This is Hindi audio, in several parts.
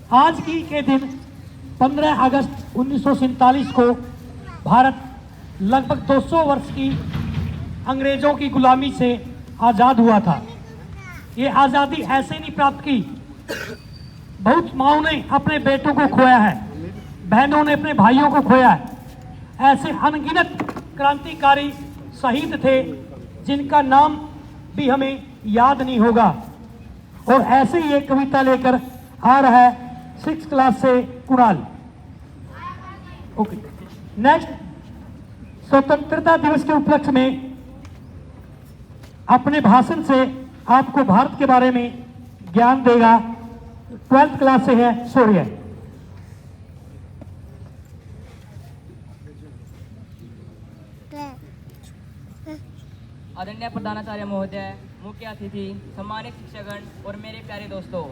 आज की के दिन 15 अगस्त 1947 को भारत लगभग 200 वर्ष की अंग्रेजों की गुलामी से आज़ाद हुआ था। ये आज़ादी ऐसे नहीं प्राप्त की, बहुत माओं ने अपने बेटों को खोया है, बहनों ने अपने भाइयों को खोया है। ऐसे अनगिनत क्रांतिकारी शहीद थे जिनका नाम भी हमें याद नहीं होगा। और ऐसे ही एक कविता लेकर आ रहा है 6th क्लास से कुणाल। ओके, नेक्स्ट, स्वतंत्रता दिवस के उपलक्ष्य में अपने भाषण से आपको भारत के बारे में ज्ञान देगा 12th क्लास से है सूर्य। आदरणीय प्रधानाचार्य महोदय, मुख्य अतिथि, सम्मानित शिक्षकगण और मेरे प्यारे दोस्तों,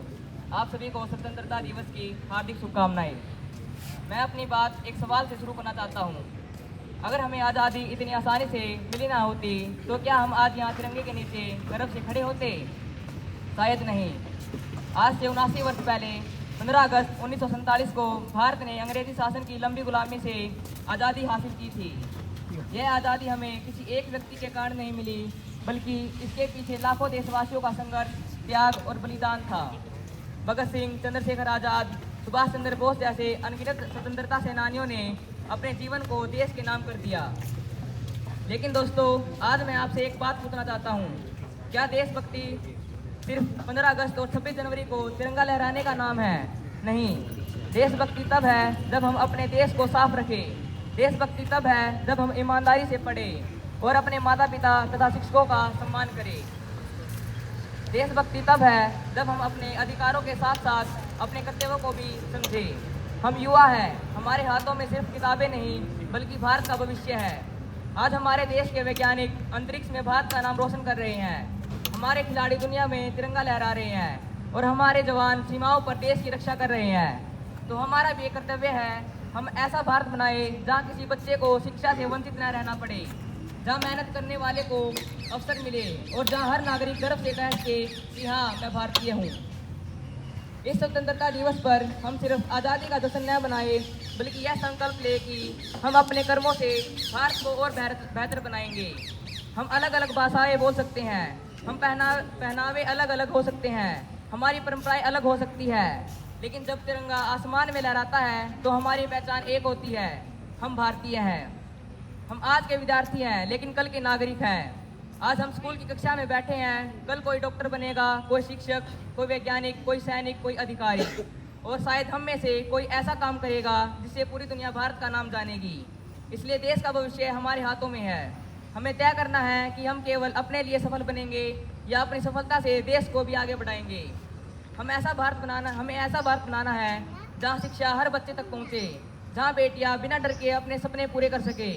आप सभी को स्वतंत्रता दिवस की हार्दिक शुभकामनाएं। मैं अपनी बात एक सवाल से शुरू करना चाहता हूं। अगर हमें आज़ादी इतनी आसानी से मिली ना होती तो क्या हम आज यहाँ तिरंगे के नीचे गर्व से खड़े होते? शायद नहीं। आज से 79 वर्ष पहले 15 अगस्त 1947 को भारत ने अंग्रेजी शासन की लंबी गुलामी से आज़ादी हासिल की थी। यह आज़ादी हमें किसी एक व्यक्ति के कारण नहीं मिली, बल्कि इसके पीछे लाखों देशवासियों का संघर्ष, त्याग और बलिदान था। भगत सिंह, चंद्रशेखर आज़ाद, सुभाष चंद्र बोस जैसे अनगिनत स्वतंत्रता सेनानियों ने अपने जीवन को देश के नाम कर दिया। लेकिन दोस्तों, आज मैं आपसे एक बात पूछना चाहता हूँ, क्या देशभक्ति सिर्फ 15 अगस्त और 26 जनवरी को तिरंगा लहराने का नाम है? नहीं। देशभक्ति तब है जब हम अपने देश को साफ रखें। देशभक्ति तब है जब हम ईमानदारी से पढ़ें और अपने माता पिता तथा शिक्षकों का सम्मान करें। देशभक्ति तब है जब हम अपने अधिकारों के साथ साथ अपने कर्तव्यों को भी समझें। हम युवा हैं, हमारे हाथों में सिर्फ किताबें नहीं बल्कि भारत का भविष्य है। आज हमारे देश के वैज्ञानिक अंतरिक्ष में भारत का नाम रोशन कर रहे हैं, हमारे खिलाड़ी दुनिया में तिरंगा लहरा रहे हैं और हमारे जवान सीमाओं पर देश की रक्षा कर रहे हैं। तो हमारा भी एक कर्तव्य है, हम ऐसा भारत बनाए जहाँ किसी बच्चे को शिक्षा से वंचित न रहना पड़े, जहाँ मेहनत करने वाले को अवसर मिले और जहाँ हर नागरिक गर्व से कह सके कि हाँ, मैं भारतीय हूँ। इस स्वतंत्रता दिवस पर हम सिर्फ आज़ादी का जश्न न बनाए, बल्कि यह संकल्प ले कि हम अपने कर्मों से भारत को और बेहतर बनाएंगे। हम अलग अलग भाषाएं बोल सकते हैं, हम पहनावे अलग अलग हो सकते हैं, हमारी परंपराएं अलग हो सकती है, लेकिन जब तिरंगा आसमान में लहराता है तो हमारी पहचान एक होती है, हम भारतीय हैं। हम आज के विद्यार्थी हैं लेकिन कल के नागरिक हैं। आज हम स्कूल की कक्षा में बैठे हैं, कल कोई डॉक्टर बनेगा, कोई शिक्षक, कोई वैज्ञानिक, कोई सैनिक, कोई अधिकारी, और शायद हम में से कोई ऐसा काम करेगा जिससे पूरी दुनिया भारत का नाम जानेगी। इसलिए देश का भविष्य हमारे हाथों में है। हमें तय करना है कि हम केवल अपने लिए सफल बनेंगे या अपनी सफलता से देश को भी आगे बढ़ाएंगे। हमें ऐसा भारत बनाना है जहाँ शिक्षा हर बच्चे तक पहुँचे, जहाँ बेटियाँ बिना डर के अपने सपने पूरे कर सके,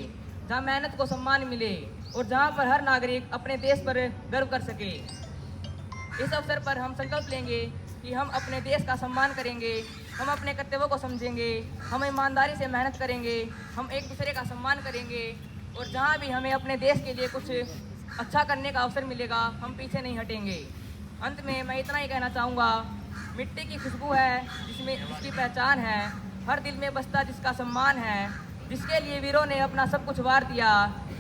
जहाँ मेहनत को सम्मान मिले और जहाँ पर हर नागरिक अपने देश पर गर्व कर सके। इस अवसर पर हम संकल्प लेंगे कि हम अपने देश का सम्मान करेंगे, हम अपने कर्तव्यों को समझेंगे, हम ईमानदारी से मेहनत करेंगे, हम एक दूसरे का सम्मान करेंगे और जहाँ भी हमें अपने देश के लिए कुछ अच्छा करने का अवसर मिलेगा, हम पीछे नहीं हटेंगे। अंत में मैं इतना ही कहना चाहूँगा, मिट्टी की खुशबू है जिसकी पहचान है, हर दिल में बसता जिसका सम्मान है, जिसके लिए वीरों ने अपना सब कुछ वार दिया,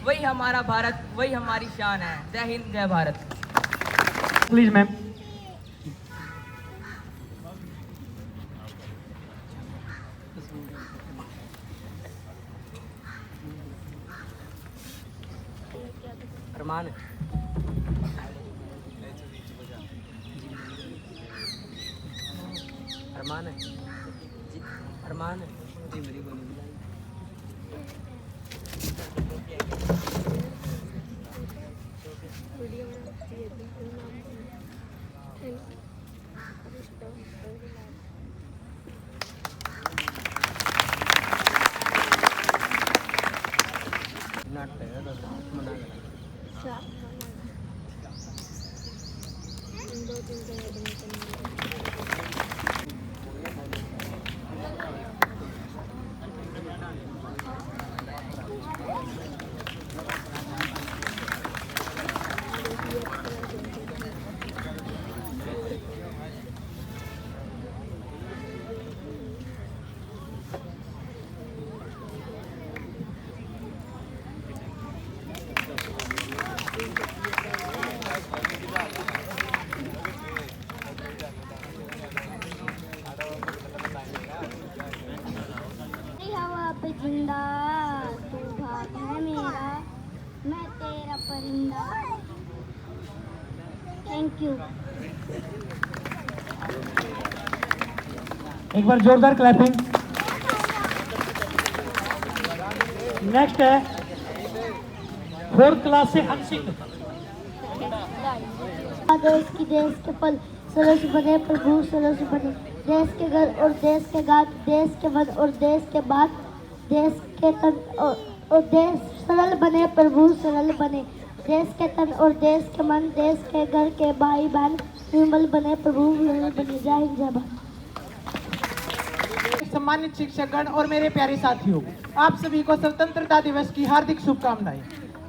वही हमारा भारत, वही हमारी शान है। जय हिंद, जय Bharat. Please ma'am. Arman Arman thank you. एक बार जोरदार क्लैपिंग। नेक्स्ट है 4th क्लास से अनसिंग। देश के फल सरस बने, प्रभु सरस बने। देश के घर और देश के गात, देश के वन और देश के बात, देश के तन और देश सरल बने, प्रभु सरल बने। देश के तन और देश के मन, देश के घर के भाई बहन निर्मल बने, प्रभु निर्मल बने। जय हिंद जय भारत। सम्मानित शिक्षकगण और मेरे प्यारे साथियों, आप सभी को स्वतंत्रता दिवस की हार्दिक शुभकामनाएं।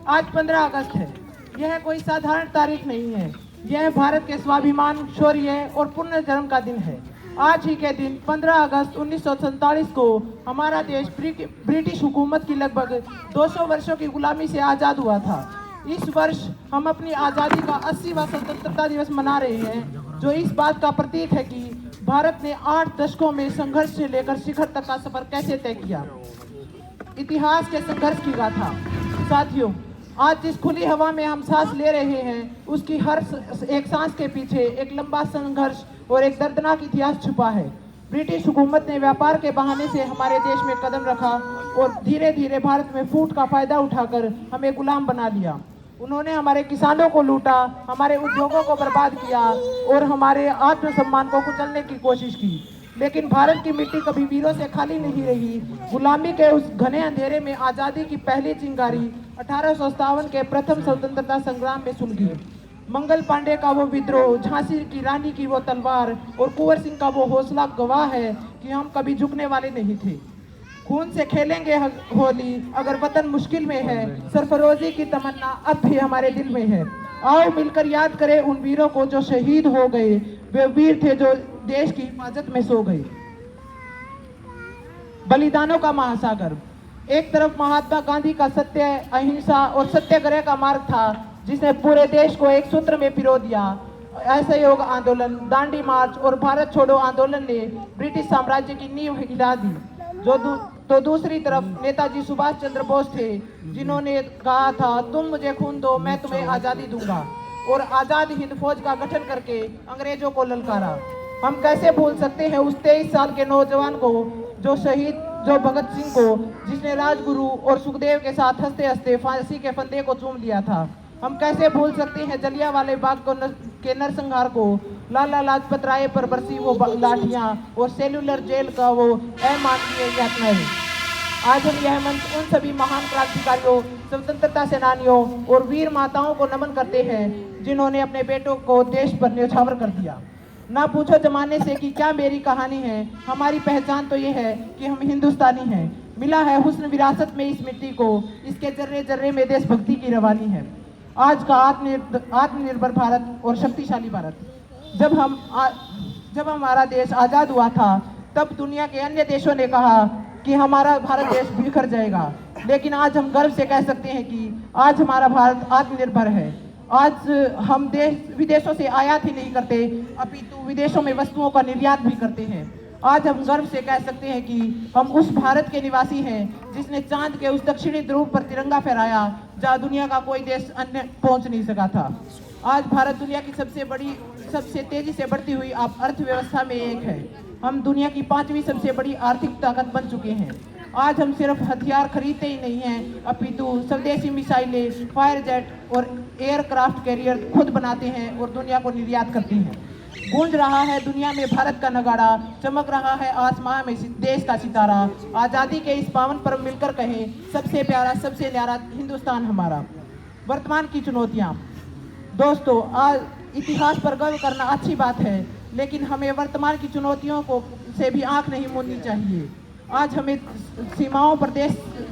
आज 15 अगस्त है। यह कोई साधारण तारीख नहीं है। यह भारत के स्वाभिमान, शौर्य और पुनर्जन्म का दिन है। आज ही के दिन 15 अगस्त 1947 को हमारा देश ब्रिटिश हुकूमत की लगभग 200 वर्षों की गुलामी से आज़ाद हुआ था। इस वर्ष हम अपनी आज़ादी का 80वां स्वतंत्रता दिवस मना रहे हैं, जो इस बात का प्रतीक है कि भारत ने 8 दशकों में संघर्ष से लेकर शिखर तक का सफर कैसे तय किया। इतिहास के संघर्ष की गाथा। साथियों, आज जिस खुली हवा में हम सांस ले रहे हैं, उसकी हर एक सांस के पीछे एक लंबा संघर्ष और एक दर्दनाक इतिहास छुपा है। ब्रिटिश हुकूमत ने व्यापार के बहाने से हमारे देश में कदम रखा और धीरे धीरे भारत में फूट का फायदा उठाकर हमें गुलाम बना लिया। उन्होंने हमारे किसानों को लूटा, हमारे उद्योगों को बर्बाद किया और हमारे आत्मसम्मान को कुचलने की कोशिश की। लेकिन भारत की मिट्टी कभी वीरों से खाली नहीं रही। गुलामी के उस घने अंधेरे में आज़ादी की पहली चिंगारी 1857 के प्रथम स्वतंत्रता संग्राम में सुलगी। मंगल पांडे का वो विद्रोह, झांसी की रानी की वो तलवार और कुंवर सिंह का वो हौसला गवाह है कि हम कभी झुकने वाले नहीं थे। खून से खेलेंगे होली अगर वतन मुश्किल में है, सरफरोजी की तमन्ना अब भी हमारे दिल में है। आओ मिलकर याद करें उन वीरों को जो शहीद हो गए। वे वीर थे जो देश की हिफाजत में सो गए। बलिदानों का महासागर। एक तरफ महात्मा गांधी का सत्य, अहिंसा और सत्याग्रह का मार्ग था, जिसने पूरे देश को एक सूत्र में पिरो दिया। असहयोग आंदोलन, दांडी मार्च और भारत छोड़ो आंदोलन ने ब्रिटिश साम्राज्य की नींव हिला दी। तो दूसरी तरफ नेताजी सुभाष चंद्र बोस थे, जिन्होंने कहा था, तुम मुझे खून दो, मैं तुम्हें आज़ादी दूंगा, और आज़ाद हिंद फौज का गठन करके अंग्रेजों को ललकारा। हम कैसे भूल सकते हैं उस 23 साल के नौजवान को, जो भगत सिंह को, जिसने राजगुरु और सुखदेव के साथ हंसते हंसते फांसी के फंदे को चूम लिया था। हम कैसे भूल सकते हैं जलियांवाले बाग के नरसंहार को, लाला लाजपत राय पर बरसी वो लाठियां और सेलुलर जेल का वो अमानवीय यातनाएं। आज हम यह मंच उन सभी महान क्रांतिकारियों, स्वतंत्रता सेनानियों और वीर माताओं को नमन करते हैं, जिन्होंने अपने बेटों को देश पर न्यौछावर कर दिया। ना पूछो जमाने से कि क्या मेरी कहानी है, हमारी पहचान तो ये है कि हम हिंदुस्तानी हैं। मिला है हुस्न विरासत में इस मिट्टी को, इसके जर्रे जर्रे में देशभक्ति की रवानी है। आज का आत्मनिर्भर भारत और शक्तिशाली भारत। जब हमारा देश आज़ाद हुआ था, तब दुनिया के अन्य देशों ने कहा कि हमारा भारत देश बिखर जाएगा, लेकिन आज हम गर्व से कह सकते हैं कि आज हमारा भारत आत्मनिर्भर है। आज हम विदेशों से आयात ही नहीं करते, अपितु विदेशों में वस्तुओं का निर्यात भी करते हैं। आज हम गर्व से कह सकते हैं कि हम उस भारत के निवासी हैं जिसने चांद के उस दक्षिणी ध्रुव पर तिरंगा फहराया, जहां दुनिया का कोई देश अन्य पहुंच नहीं सका था। आज भारत दुनिया की सबसे तेजी से बढ़ती हुई अर्थव्यवस्था में एक है। हम दुनिया की 5वीं सबसे बड़ी आर्थिक ताकत बन चुके हैं। आज हम सिर्फ हथियार खरीदते ही नहीं हैं, अपितु स्वदेशी मिसाइलें, फायर जेट और एयरक्राफ्ट कैरियर खुद बनाते हैं और दुनिया को निर्यात करते हैं। गूंज रहा है दुनिया में भारत का नगाड़ा, चमक रहा है आसमां में देश का सितारा। आज़ादी के इस पावन पर्व मिलकर कहें, सबसे प्यारा सबसे न्यारा हिंदुस्तान हमारा। वर्तमान की चुनौतियाँ। दोस्तों, आज इतिहास पर गर्व करना अच्छी बात है, लेकिन हमें वर्तमान की चुनौतियों को से भी आंख नहीं मूंदनी चाहिए। आज हमें सीमाओं पर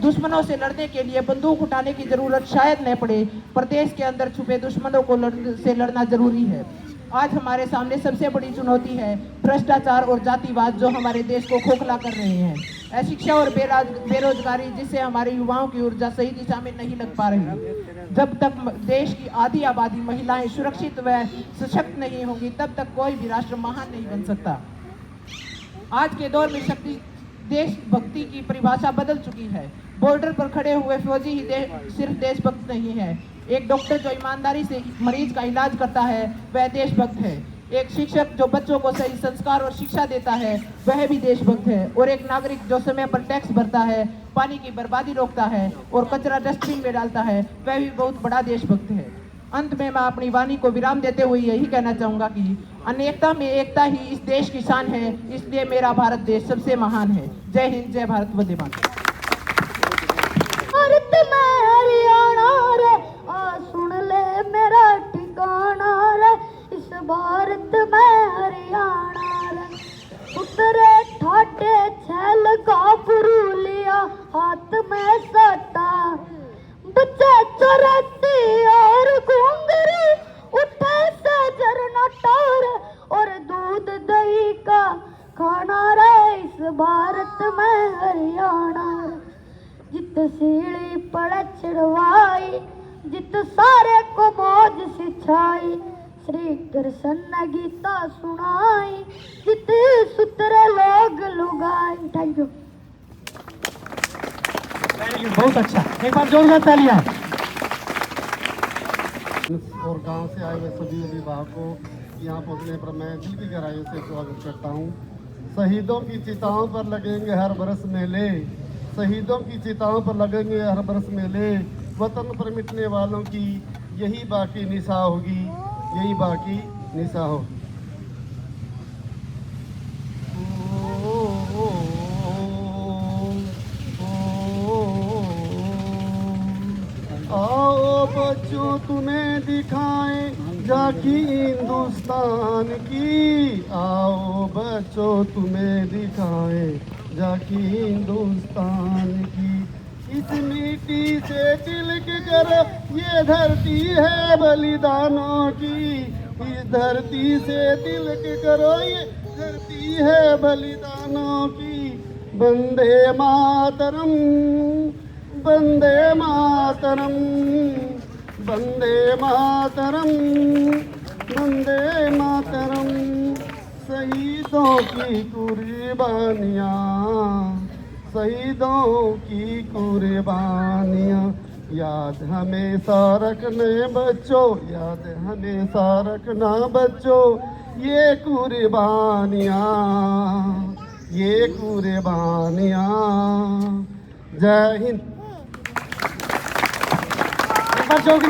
दुश्मनों से लड़ने के लिए बंदूक उठाने की जरूरत शायद न पड़े, पर देश के अंदर छुपे दुश्मनों को से लड़ना जरूरी है। आज हमारे सामने सबसे बड़ी चुनौती है भ्रष्टाचार और जातिवाद, जो हमारे देश को खोखला कर रहे हैं। अशिक्षा और बेरोजगारी, जिससे हमारे युवाओं की ऊर्जा सही दिशा में नहीं लग पा रही। जब तक देश की आधी आबादी महिलाएं सुरक्षित व सशक्त नहीं होंगी, तब तक कोई भी राष्ट्र महान नहीं बन सकता। आज के दौर में देशभक्ति की परिभाषा बदल चुकी है। बॉर्डर पर खड़े हुए फौजी ही सिर्फ देशभक्त नहीं है, एक डॉक्टर जो ईमानदारी से मरीज का इलाज करता है वह देशभक्त है। एक शिक्षक जो बच्चों को सही संस्कार और शिक्षा देता है वह भी देशभक्त है। और एक नागरिक जो समय पर टैक्स भरता है, पानी की बर्बादी रोकता है और कचरा डस्टबिन में डालता है वह भी बहुत बड़ा देशभक्त है। अंत में मैं अपनी वाणी को विराम देते हुए यही कहना चाहूँगा कि अनेकता में एकता ही इस देश की शान है, इसलिए मेरा भारत देश सबसे महान है। जय हिंद, जय भारत, वंदे मातरम। भारत में हरियाणा रे, आ सुन ले मेरा ठिकाना रे, इस भारत में हरियाणा रे। उतरे ठाटे छैल का पुरुलिया, हाथ में सट्टा बच्चे चौरासी और घुंघरू, उठे से झरना टार और दूध दही का खाना रे, इस भारत में हरियाणा रे। जित सीढ़ी पड़े चढ़वाई, जित सारे को मौज सिखाई, श्री कृष्ण ने गीता सुनाई, जित सुतरे लोग लुगाई। Thank you. बहुत अच्छा, एक बार जोरदार तालियां। और गांव से आए हुए सभी अभिभावकों को यहाँ पहुँचने पर मैं दिल की गहराइयों से स्वागत करता हूँ। शहीदों की चिताओं पर लगेंगे हर बरस मेले, शहीदों की चिताओं पर लगेंगे हर बरस मेले, वतन पर मिटने वालों की यही बाकी निशा होगी, यही बाकी निशा होगी। आओ बच्चों तुम्हें दिखाएं झांकी हिंदुस्तान की, आओ बच्चों तुम्हें दिखाएं झांकी हिंदुस्तान की। इस मिट्टी से तिलक करो, ये धरती है बलिदानों की, इस धरती से तिलक करो, ये धरती है बलिदानों की। वंदे मातरम, वंदे मातरम, वंदे मातरम, वंदे मातरम। शहीदों की कुर्बानियाँ, शहीदों की कुर्बानियाँ याद हमेशा रखने बच्चों, याद हमेशा रखना बच्चों, ये कुर्बानियाँ, ये कुर्बानियाँ। जय हिंद। एक बार जोरदार